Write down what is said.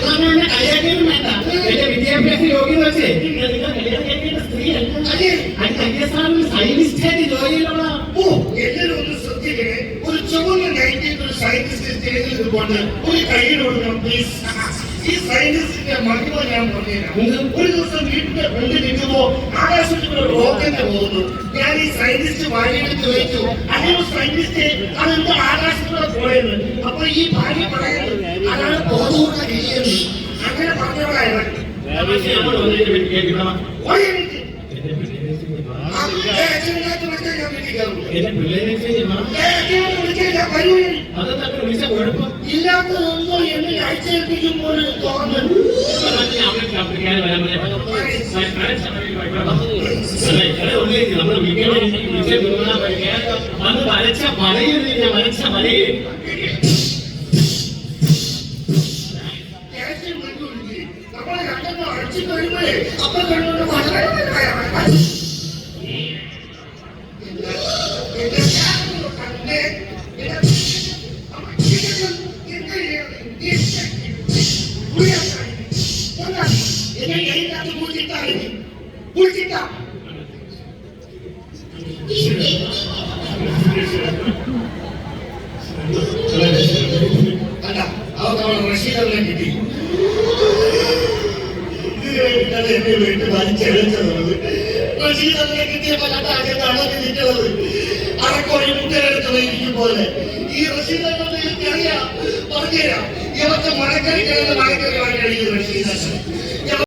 കളിയാക്കിയൊന്നും വേണ്ട. എന്റെ വിദ്യാഭ്യാസ യോഗ്യത വെച്ച് നിങ്ങൾ കല്യാണം കഴിക്കേണ്ട സ്ത്രീയല്ല. സയന്റിസ്റ്റായിട്ട് ജോലിയിലുള്ള എല്ലാരും ഒന്ന് ശ്രദ്ധിക്കണേ. ഒരു ചുവന്ന നൈറ്റിൽ ഒരു സയന്റിസ്റ്റ് സ്റ്റേജിൽ ഇതുകൊണ്ട് ഒരു കയ്യിൽ കൊടുക്കണം പ്ലീസ്. ഈ സയന്റിസ്റ്റിന്റെ മഹിമ ഞാൻ പറഞ്ഞുതരാം. ഒരു ദിവസം വീട്ടിന്റെ ഫ്രണ്ട് നിൽക്കുമ്പോ ആകാശത്തിലുള്ള റോക്കറ്റ് പോകുന്നു. ഞാൻ ഈ സയന്റിസ്റ്റ് ഭാര്യയോട് ചോദിച്ചു, അങ്ങനെ സയന്റിസ്റ്റ് അതെന്താ ആകാശത്തിലൂടെ പോയത്? അപ്പൊ ഈ ഭാര്യ പറയുന്നത് അതാണ് ബോധപൂർവ്വ രീതിയെന്ന്. അങ്ങനെ പറഞ്ഞവളായിരുന്നു. ഇല്ലാത്തതെന്തോ എന്നെ അയച്ചേൽപ്പിക്കുമ്പോൾ തോന്നുന്നു. അന്ന് വരച്ച മലയിൽ വരച്ച മലയിൽ നമ്മളെ രണ്ടെണ്ണം അടിച്ചു കഴിയുമ്പോഴേ അപ്പൊ കണ്ടുകൊണ്ട് വളരെ അല്ല അവർക്ക് റഷീദെല്ലാം കിട്ടി. എന്നെ വീട്ടിൽ വലിച്ചെഴുത്തുള്ളത് റഷീദെല്ലാം കിട്ടിയപ്പോൾ അകത്താണ് നിൽക്കുന്നത്. അറക്കോഴി മുട്ടയെടുത്ത് വൈകിക്കും പോലെ ഈ റഷീദെല്ലാം എനിക്കറിയാം. പറഞ്ഞുതരാം. ഇവർക്ക് മഴക്കറി കിടന്ന് മഴക്കറി വാങ്ങി കഴിയുന്നു റഷീദ്.